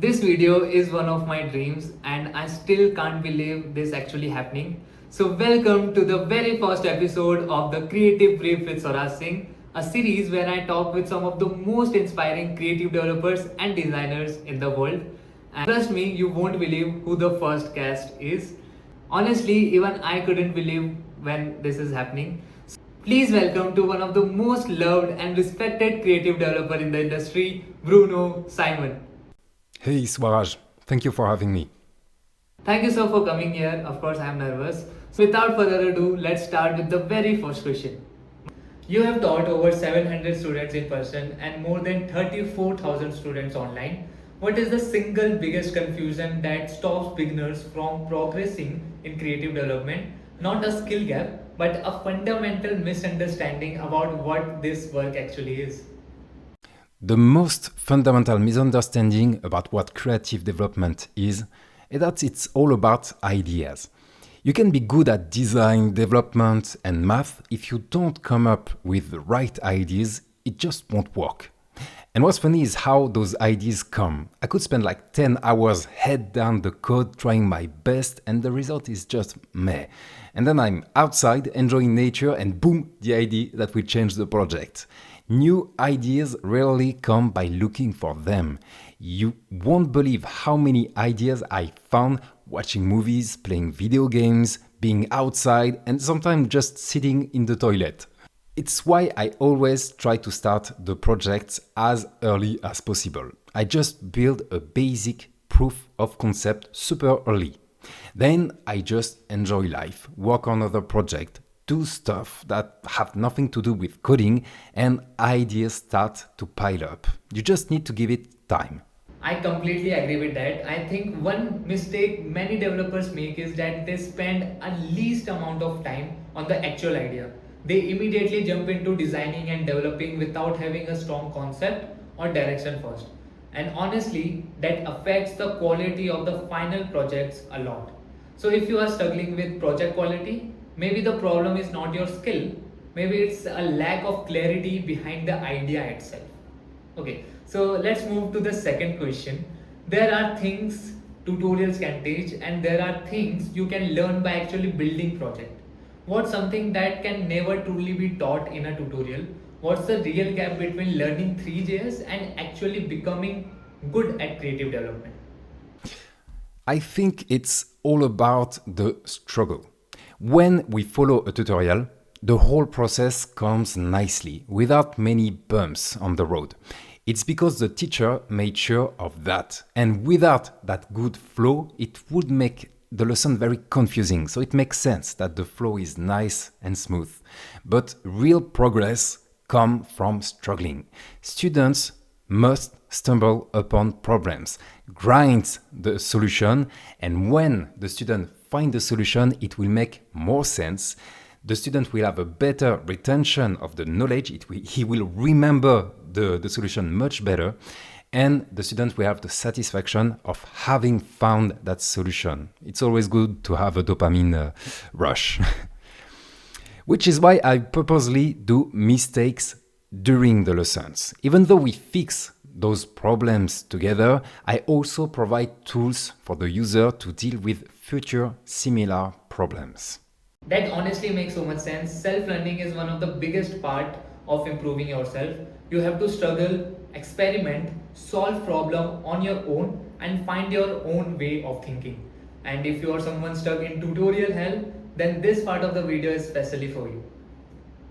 This video is one of my dreams and I still can't believe this actually happening. So welcome to the very first episode of the Creative Brief with Swaraj Singh, a series where I talk with some of the most inspiring creative developers and designers in the world. And trust me, you won't believe who the first guest is. Honestly, even I couldn't believe when this is happening. Please welcome to one of the most loved and respected creative developer in the industry, Bruno Simon. Hey Swaraj, thank you for having me. Thank you so for coming here. Of course, I am nervous. So without further ado, let's start with the very first question. You have taught over 700 students in person and more than 34,000 students online. What is the single biggest confusion that stops beginners from progressing in creative development? Not a skill gap, but a fundamental misunderstanding about what this work actually is. The most fundamental misunderstanding about what creative development is that it's all about ideas. You can be good at design, development, and math. If you don't come up with the right ideas, it just won't work. And what's funny is how those ideas come. I could spend like 10 hours head down the code trying my best, and the result is just meh. And then I'm outside enjoying nature, and boom, the idea that will change the project. New ideas rarely come by looking for them. You won't believe how many ideas I found watching movies, playing video games, being outside, and sometimes just sitting in the toilet. It's why I always try to start the projects as early as possible. I just build a basic proof of concept super early. Then I just enjoy life, work on other projects, do stuff that have nothing to do with coding, and ideas start to pile up. You just need to give it time. I completely agree with that. I think one mistake many developers make is that they spend a least amount of time on the actual idea. They immediately jump into designing and developing without having a strong concept or direction first. And honestly, that affects the quality of the final projects a lot. So if you are struggling with project quality, maybe the problem is not your skill, maybe it's a lack of clarity behind the idea itself. Okay, so let's move to the second question. There are things tutorials can teach, and there are things you can learn by actually building project. What's something that can never truly be taught in a tutorial? What's the real gap between learning 3JS and actually becoming good at creative development? I think it's all about the struggle. When we follow a tutorial, the whole process comes nicely, without many bumps on the road. It's because the teacher made sure of that. And without that good flow, it would make the lesson very confusing. So it makes sense that the flow is nice and smooth. But real progress comes from struggling. Students must stumble upon problems, grind the solution, and when the student finds the solution, it will make more sense. The student will have a better retention of the knowledge. He will remember the solution much better, and the student will have the satisfaction of having found that solution. It's always good to have a dopamine rush. Which is why I purposely do mistakes during the lessons. Even though we fix those problems together, I also provide tools for the user to deal with future similar problems. That honestly makes so much sense. Self-learning is one of the biggest part of improving yourself. You have to struggle, experiment, solve problem on your own and find your own way of thinking. And if you are someone stuck in tutorial hell, then this part of the video is specially for you.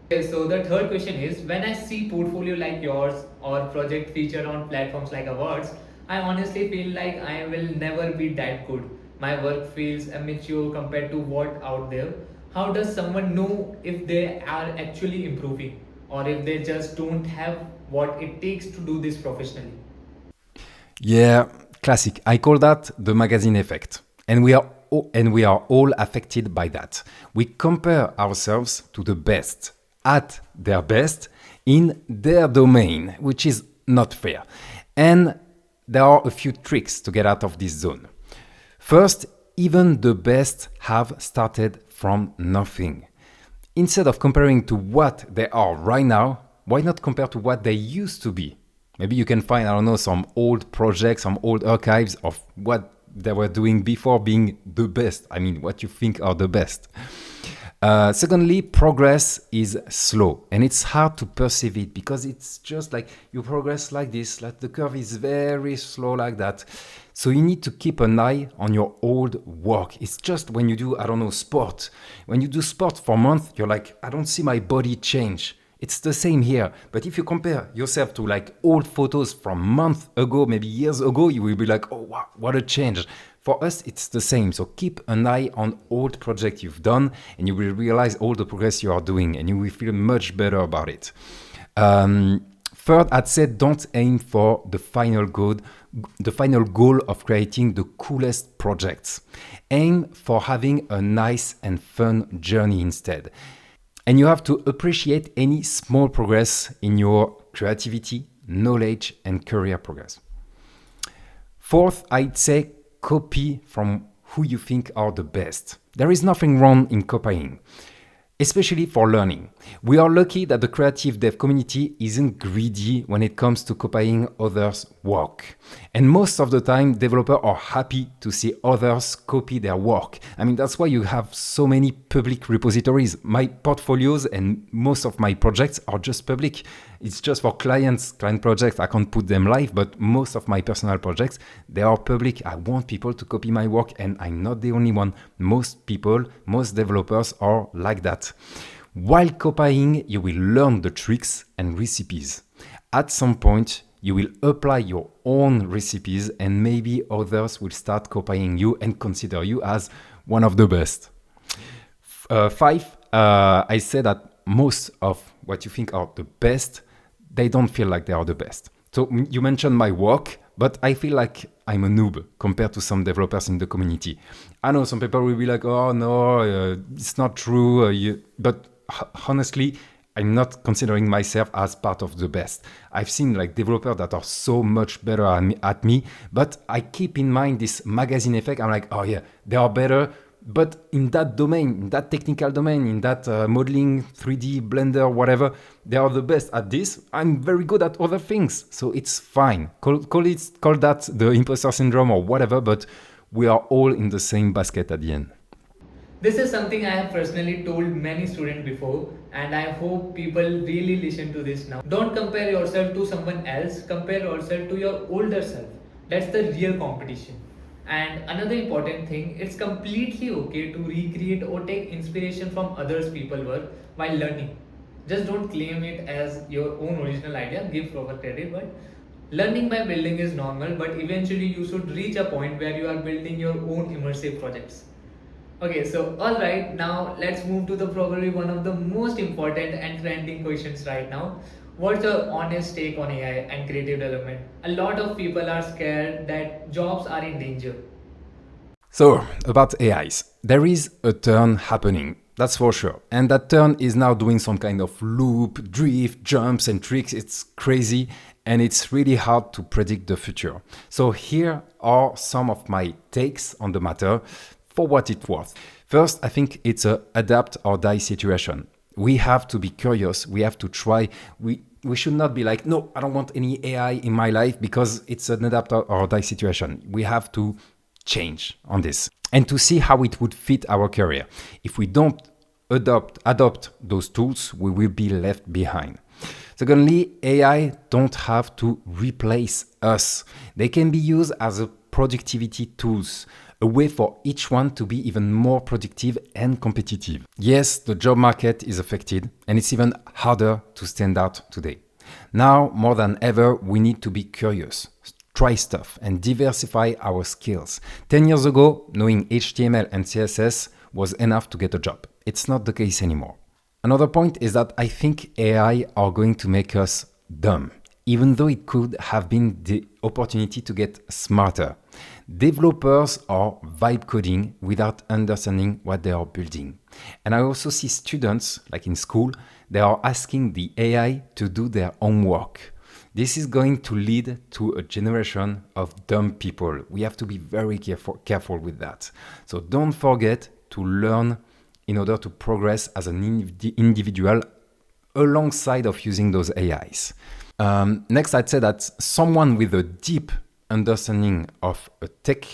Okay, so the third question is, when I see portfolio like yours or project featured on platforms like awards, I honestly feel like I will never be that good. My work feels immature compared to what out there. How does someone know if they are actually improving or if they just don't have what it takes to do this professionally? Yeah, classic. I call that the magazine effect. And we are all affected by that. We compare ourselves to the best at their best in their domain, which is not fair. And there are a few tricks to get out of this zone. First, even the best have started from nothing. Instead of comparing to what they are right now, why not compare to what they used to be? Maybe you can find, I don't know, some old projects, some old archives of what they were doing before being the best. I mean, what you think are the best. Secondly, progress is slow and it's hard to perceive it because it's just like you progress like this, like the curve is very slow like that. So you need to keep an eye on your old work. It's just when you do, I don't know, sport. When you do sport for a month, you're like, I don't see my body change. It's the same here. But if you compare yourself to like old photos from months ago, maybe years ago, you will be like, oh, wow, what a change. For us, it's the same. So keep an eye on old projects you've done and you will realize all the progress you are doing and you will feel much better about it. Third, I'd say don't aim for the final goal of creating the coolest projects. Aim for having a nice and fun journey instead. And you have to appreciate any small progress in your creativity, knowledge, and career progress. Fourth, I'd say copy from who you think are the best. There is nothing wrong in copying, especially for learning. We are lucky that the creative dev community isn't greedy when it comes to copying others' work. And most of the time, developers are happy to see others copy their work. I mean, that's why you have so many public repositories. My portfolios and most of my projects are just public. It's just for client projects. I can't put them live, but most of my personal projects, they are public. I want people to copy my work and I'm not the only one. Most people, most developers are like that. While copying, you will learn the tricks and recipes. At some point, you will apply your own recipes and maybe others will start copying you and consider you as one of the best. Five, I say that most of what you think are the best, they don't feel like they are the best. So you mentioned my work, but I feel like I'm a noob compared to some developers in the community. I know some people will be like, oh no, it's not true. But honestly, I'm not considering myself as part of the best. I've seen like developers that are so much better at me, but I keep in mind this magazine effect. I'm like, oh yeah, they are better. But in that domain, in that technical domain, in that modeling, 3D, Blender, whatever, they are the best at this. I'm very good at other things. So it's fine. Call that the imposter syndrome or whatever, but we are all in the same basket at the end. This is something I have personally told many students before, and I hope people really listen to this now. Don't compare yourself to someone else, compare yourself to your older self. That's the real competition. And another important thing, it's completely okay to recreate or take inspiration from others' people's work while learning. Just don't claim it as your own original idea, give proper credit, but learning by building is normal, but eventually you should reach a point where you are building your own immersive projects. Okay, so alright, now let's move to the probably one of the most important and trending questions right now. What's your honest take on AI and creative development? A lot of people are scared that jobs are in danger. So, about AIs, there is a turn happening, that's for sure. And that turn is now doing some kind of loop, drift, jumps, and tricks. It's crazy, and it's really hard to predict the future. So, here are some of my takes on the matter for what it's worth. First, I think it's a adapt or die situation. We have to be curious. We have to try. We should not be like, no, I don't want any AI in my life because it's an adapt or die situation. We have to change on this and to see how it would fit our career. If we don't adopt those tools, we will be left behind. Secondly, AI don't have to replace us. They can be used as a productivity tools, a way for each one to be even more productive and competitive. Yes, the job market is affected and it's even harder to stand out today. Now, more than ever, we need to be curious, try stuff and diversify our skills. 10 years ago, knowing HTML and CSS was enough to get a job. It's not the case anymore. Another point is that I think AI are going to make us dumb, even though it could have been the opportunity to get smarter. Developers are vibe coding without understanding what they are building. And I also see students, like in school, they are asking the AI to do their homework. This is going to lead to a generation of dumb people. We have to be very careful with that. So don't forget to learn in order to progress as an individual alongside of using those AIs. Next, I'd say that someone with a deep understanding of a tech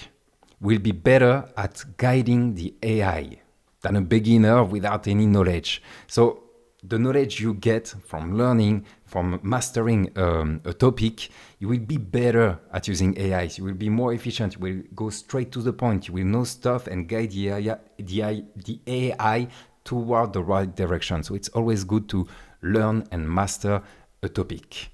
will be better at guiding the AI than a beginner without any knowledge. So the knowledge you get from learning, from mastering a topic, you will be better at using AI. You will be more efficient. You will go straight to the point. You will know stuff and guide the AI toward the right direction. So it's always good to learn and master a topic.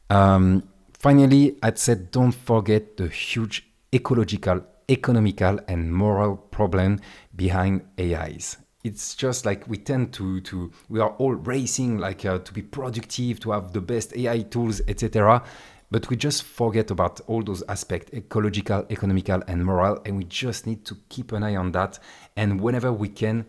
Finally, I'd say don't forget the huge ecological, economical, and moral problem behind AIs. It's just like we tend to we are all racing like to be productive, to have the best AI tools, etc. But we just forget about all those aspects, ecological, economical, and moral, and we just need to keep an eye on that. And whenever we can,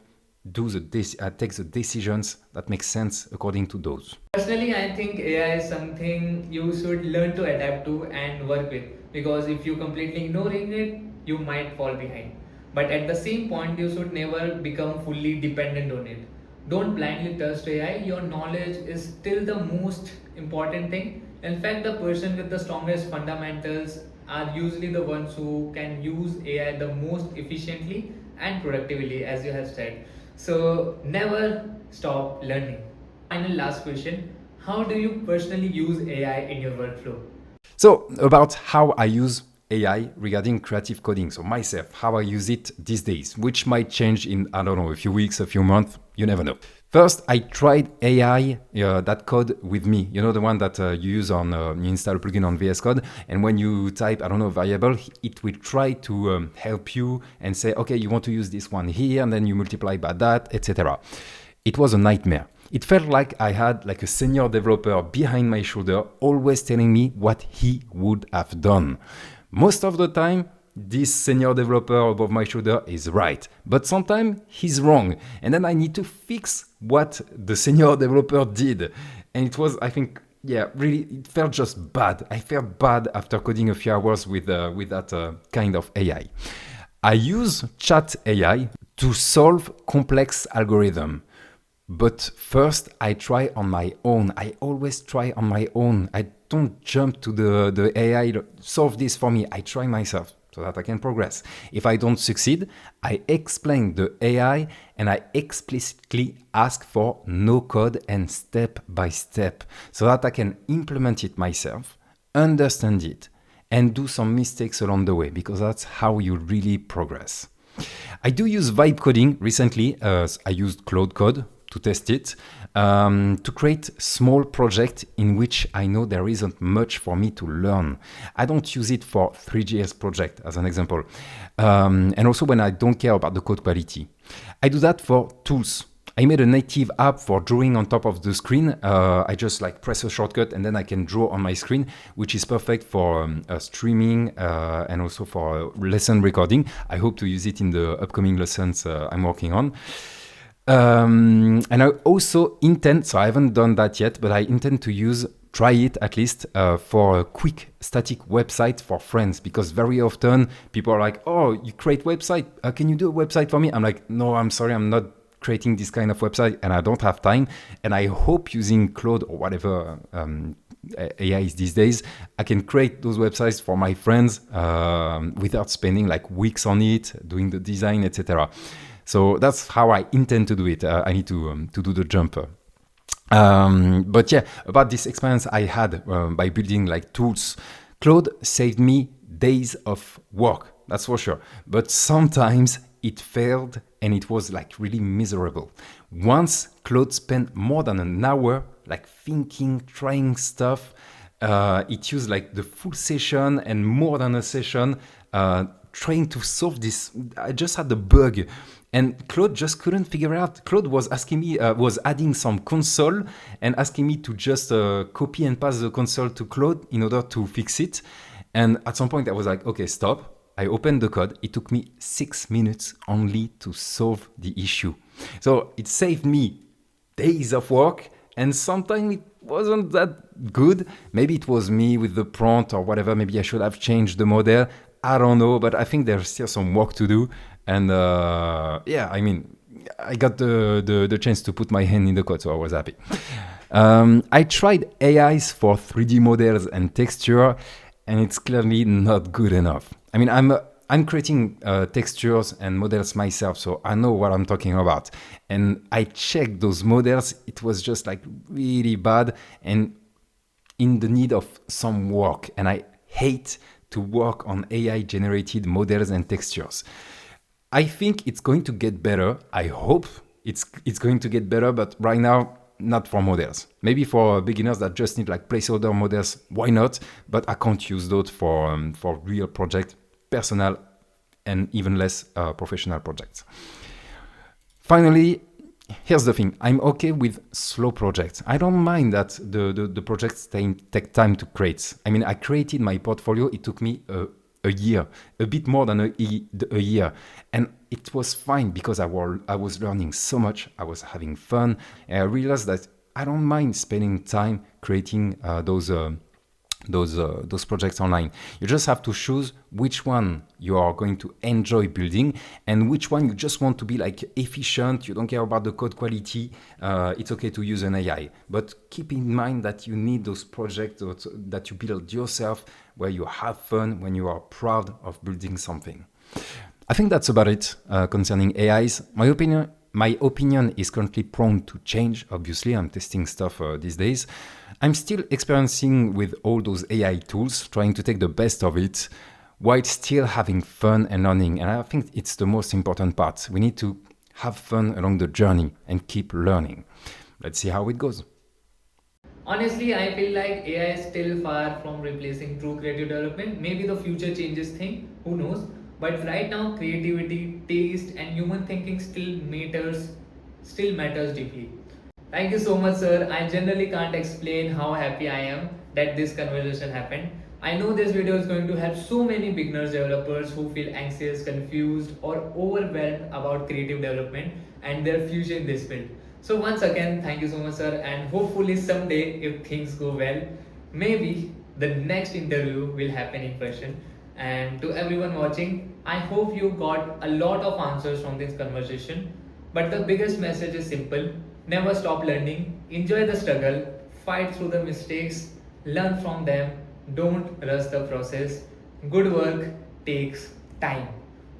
take the decisions that make sense according to those. Personally, I think AI is something you should learn to adapt to and work with, because if you completely ignoring it, you might fall behind. But at the same point, you should never become fully dependent on it. Don't blindly trust AI. Your knowledge is still the most important thing. In fact, the person with the strongest fundamentals are usually the ones who can use AI the most efficiently and productively, as you have said. So never stop learning. Final last question. How do you personally use AI in your workflow? So about how I use AI regarding creative coding. So myself, how I use it these days, which might change in, I don't know, a few weeks, a few months, you never know. First, I tried AI that code with me. You know, the one that you use on, you install a plugin on VS Code. And when you type, I don't know, variable, it will try to help you and say, okay, you want to use this one here, and then you multiply by that, etc. It was a nightmare. It felt like I had like a senior developer behind my shoulder, always telling me what he would have done. Most of the time, this senior developer above my shoulder is right, but sometimes he's wrong. And then I need to fix what the senior developer did. And it was, I think, yeah, really, it felt just bad. I felt bad after coding a few hours with that kind of AI. I use chat AI to solve complex algorithms. But first, I try on my own. I always try on my own. I don't jump to the AI, solve this for me. I try myself so that I can progress. If I don't succeed, I explain the AI and I explicitly ask for no code and step by step so that I can implement it myself, understand it, and do some mistakes along the way, because that's how you really progress. I do use vibe coding recently. I used Cloud Code to test it, to create small projects in which I know there isn't much for me to learn. I don't use it for 3GS project as an example. And also when I don't care about the code quality. I do that for tools. I made a native app for drawing on top of the screen. I just like press a shortcut and then I can draw on my screen, which is perfect for streaming and also for lesson recording. I hope to use it in the upcoming lessons I'm working on. And I also intend, so I haven't done that yet, but I intend to try it at least for a quick static website for friends, because very often people are like, oh, you create website, can you do a website for me? I'm like, no, I'm sorry, I'm not creating this kind of website and I don't have time. And I hope using Claude or whatever AI is these days, I can create those websites for my friends without spending like weeks on it, doing the design, etc. So that's how I intend to do it. I need to do the jump. But yeah, about this experience I had by building like tools, Claude saved me days of work, that's for sure. But sometimes it failed and it was like really miserable. Once Claude spent more than an hour like thinking, trying stuff. It used like the full session and more than a session trying to solve this. I just had the bug. And Claude just couldn't figure it out. Claude was asking me, was adding some console and asking me to just copy and paste the console to Claude in order to fix it. And at some point I was like, okay, stop. I opened the code. It took me 6 minutes only to solve the issue. So it saved me days of work. And sometimes it wasn't that good. Maybe it was me with the prompt or whatever. Maybe I should have changed the model. I don't know, but I think there's still some work to do. And yeah, I mean, I got the chance to put my hand in the code, so I was happy. I tried AIs for 3D models and texture, and it's clearly not good enough. I mean, I'm creating textures and models myself, so I know what I'm talking about. And I checked those models; it was just like really bad and in the need of some work. And I hate to work on AI generated models and textures. I think it's going to get better. I hope it's going to get better, but right now, not for models. Maybe for beginners that just need like placeholder models, why not? But I can't use those for real project, personal, and even less professional projects. Finally, here's the thing. I'm okay with slow projects. I don't mind that the projects take time to create. I mean, I created my portfolio. It took me a year, a bit more than a year. And it was fine because I was learning so much. I was having fun. And I realized that I don't mind spending time creating those projects online. You just have to choose which one you are going to enjoy building and which one you just want to be like efficient. You don't care about the code quality. It's okay to use an AI, but keep in mind that you need those projects that you build yourself, where you have fun, when you are proud of building something. I think that's about it concerning AIs. My opinion is currently prone to change. Obviously, I'm testing stuff these days. I'm still experiencing with all those AI tools, trying to take the best of it while still having fun and learning. And I think it's the most important part. We need to have fun along the journey and keep learning. Let's see how it goes. Honestly, I feel like AI is still far from replacing true creative development. Maybe the future changes thing, who knows? But right now, creativity, taste, and human thinking still matters deeply. Thank you so much, sir. I generally can't explain how happy I am that this conversation happened. I know this video is going to help so many beginners developers who feel anxious, confused, or overwhelmed about creative development and their future in this field. So once again, thank you so much, sir. And hopefully someday, if things go well, maybe the next interview will happen in person. And to everyone watching, I hope you got a lot of answers from this conversation. But the biggest message is simple: never stop learning, enjoy the struggle, fight through the mistakes, learn from them, don't rush the process. Good work takes time,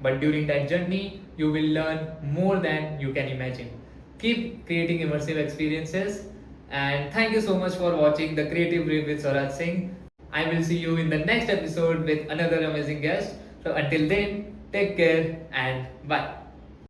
but during that journey, you will learn more than you can imagine. Keep creating immersive experiences, and thank you so much for watching The Creative Brief with Swaraj Singh. I will see you in the next episode with another amazing guest. So until then, take care and bye.